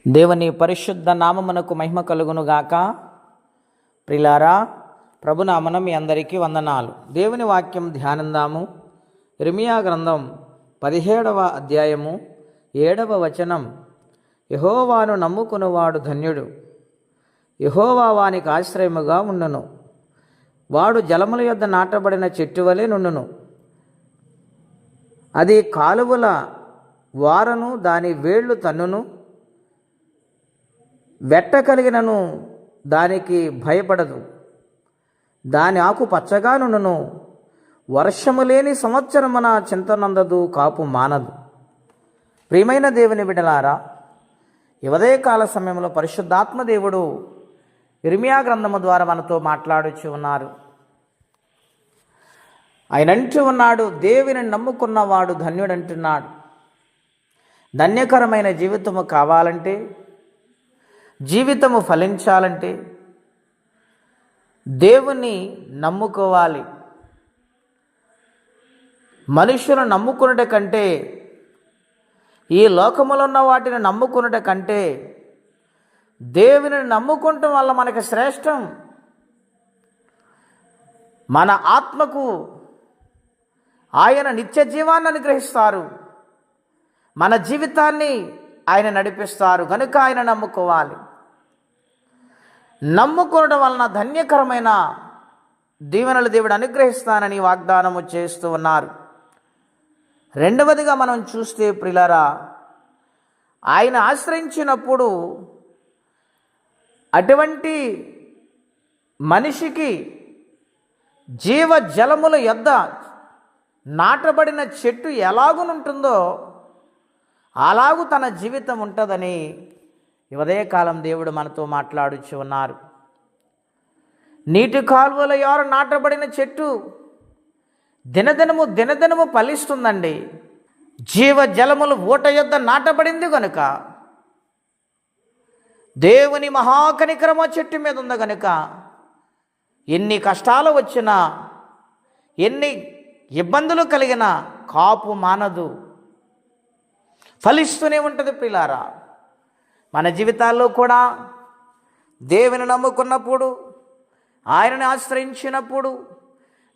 దేవుని పరిశుద్ధ నామమునకు మహిమ కలుగునుగాక. ప్రిలారా, ప్రభునామన మీ అందరికీ వందనాలు. దేవుని వాక్యం ధ్యానందాము. ఇర్మియా గ్రంథం 17వ అధ్యాయము 7వ వచనం. యెహోవాను నమ్ముకునివాడు ధన్యుడు, యెహోవా వానికి ఆశ్రయముగా ఉండును. వాడు జలముల యొద్ద నాటబడిన చెట్టు వలె నుండును. అది కాలువల వారను దాని వేళ్ళు తన్నును. వెట్ట కలిగినను దానికి భయపడదు. దాని ఆకు పచ్చగా నుండును. వర్షము లేని సంవత్సరమున చింతనందదు, కాపు మానదు. ప్రియమైన దేవుని బిడ్డలారా, ఈ ఉదయకాల సమయంలో పరిశుద్ధాత్మ దేవుడు ఇర్మియా గ్రంథము ద్వారా మనతో మాట్లాడుచు ఉన్నారు. ఆయన అంటూ ఉన్నాడు, దేవుని నమ్ముకున్నవాడు ధన్యుడంటున్నాడు. ధన్యకరమైన జీవితము కావాలంటే, జీవితము ఫలించాలంటే దేవుని నమ్ముకోవాలి. మనుషులను నమ్ముకున్నట కంటే, ఈ లోకములో ఉన్న వాటిని నమ్ముకున్నట కంటే దేవుని నమ్ముకుంటం వల్ల మనకి శ్రేష్టం. మన ఆత్మకు ఆయన నిత్య జీవాన్ని అనుగ్రహిస్తారు. మన జీవితాన్ని ఆయన నడిపిస్తారు. కనుక ఆయన నమ్ముకోవాలి. నమ్ముకోవడం వలన ధన్యకరమైన దీవెనలు దేవుడు అనుగ్రహిస్తానని వాగ్దానము చేస్తూ ఉన్నారు. రెండవదిగా మనం చూస్తే ప్రియులారా, ఆయన ఆశ్రయించినప్పుడు అటువంటి మనిషికి జీవ జలముల యొద్ద నాటబడిన చెట్టు ఎలాగునుంటుందో అలాగూ తన జీవితం ఉంటుందని ఈ ఉదయకాలం దేవుడు మనతో మాట్లాడుచు ఉన్నారు. నీటి కాలువల యారు నాటబడిన చెట్టు దినదినము ఫలిస్తుందండి. జీవ జలములు ఊట యొద్ద నాటబడింది కనుక, దేవుని మహాకనికరమ చెట్టు మీద ఉంది కనుక, ఎన్ని కష్టాలు వచ్చినా, ఎన్ని ఇబ్బందులు కలిగినా కాపు మానదు, ఫలిస్తూనే ఉంటుంది. ప్రియులారా, మన జీవితాల్లో కూడా దేవుని నమ్ముకున్నప్పుడు, ఆయనని ఆశ్రయించినప్పుడు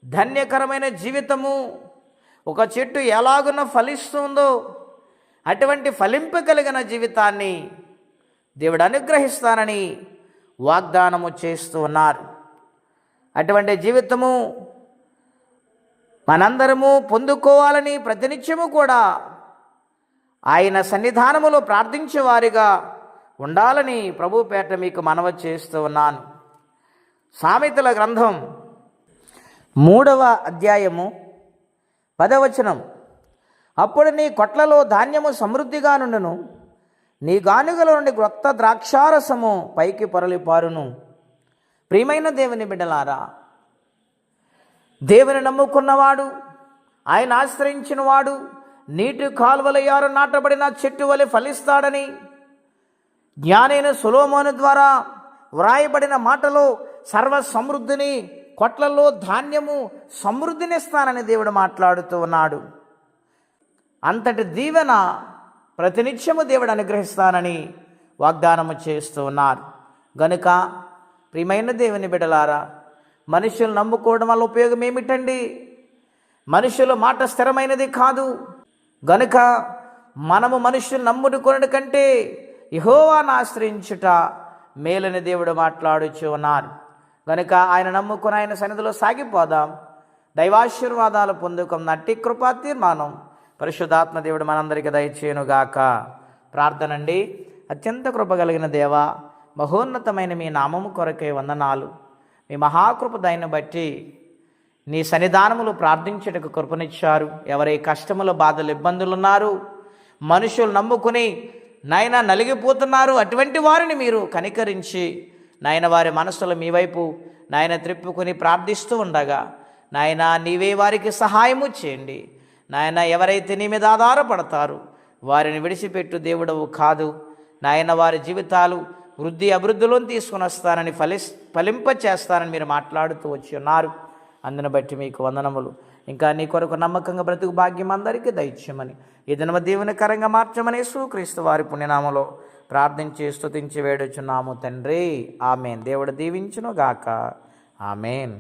ధన్యకరమైన జీవితము ఒక చెట్టు ఎలాగున ఫలిస్తుందో అటువంటి ఫలింపగలిగిన జీవితాన్ని దేవుడు అనుగ్రహిస్తానని వాగ్దానము చేస్తూ ఉన్నారు. అటువంటి జీవితము మనందరము పొందుకోవాలని ప్రతినిత్యము కూడా ఆయన సన్నిధానములో ప్రార్థించే వారిగా ఉండాలని ప్రభుపేట మీకు మనవి చేస్తూ ఉన్నాను. సామెతల గ్రంథం 3వ అధ్యాయము 10వ వచనం. అప్పుడు నీ కొట్లలో ధాన్యము సమృద్ధిగా నుండును, నీ గానుగల నుండి క్రొత్త ద్రాక్షారసము పైకి పొరలిపారును. ప్రియమైన దేవుని బిడ్డలారా, దేవుని నమ్ముకున్నవాడు, ఆయన ఆశ్రయించిన వాడు నీటి కాలువల యారు నాటబడిన చెట్టు వలె ఫలిస్తాడని జ్ఞానైన సొలొమోను ద్వారా వ్రాయబడిన మాటలో సర్వ సమృద్ధిని, కొట్లలో ధాన్యము సమృద్ధినిస్తానని దేవుడు మాట్లాడుతూ ఉన్నాడు. అంతటి దీవెన ప్రతినిత్యము దేవుడు అనుగ్రహిస్తానని వాగ్దానము చేస్తూ ఉన్నారు. గనుక ప్రియమైన దేవుని బిడ్డలారా, మనుషులు నమ్ముకోవడం వల్ల ఉపయోగం ఏమిటండి? మనుషుల మాట స్థిరమైనది కాదు. గనుక మనము మనుషులు నమ్ముకునే కంటే యెహోవాను ఆశ్రయించుట మేలని దేవుడు మాట్లాడుచు ఉన్నారు. గనుక ఆయన నమ్ముకుని ఆయన సన్నిధిలో సాగిపోదాం. దైవాశీర్వాదాలు పొందుకున్న అట్టి కృపా తీర్మానం పరిశుద్ధాత్మ దేవుడు మనందరికీ దయచేయునుగాక. ప్రార్థన అండి. అత్యంత కృప కలిగిన దేవ, మహోన్నతమైన మీ నామము కొరకే వందనాలు. మీ మహాకృప దయను బట్టి నీ సన్నిధానములు ప్రార్థించుటకు కృపనిచ్చారు. ఎవరి కష్టములు, బాధలు, ఇబ్బందులు ఉన్నారు, మనుషులు నమ్ముకుని నాయన నలిగిపోతున్నారు, అటువంటి వారిని మీరు కనికరించి నాయన వారి మనసులు మీ వైపు నాయన త్రిప్పుకొని ప్రార్థిస్తూ ఉండగా నాయన నీవే వారికి సహాయము చేయండి. నాయన ఎవరైతే నీ మీద ఆధారపడతారు వారిని విడిచిపెట్టు దేవుడవు కాదు. నాయన వారి జీవితాలు వృద్ధి అభివృద్ధిలో తీసుకుని వస్తానని ఫలింప చేస్తానని మీరు మాట్లాడుతూ వచ్చి ఉన్నారు. అందును బట్టి మీకు వందనములు. ఇంకా నీ కొరకు నమ్మకంగా బ్రతుకు భాగ్యం అందరికీ దయచేయమని, ఈ దినమ దీవెనకరంగా మార్చమని యేసుక్రీస్తు వారి పుణ్యనామలో ప్రార్థించి స్తుతించి వేడుచున్నాము తండ్రి. ఆమెన్. దేవుడు దీవించును గాక. ఆమెన్.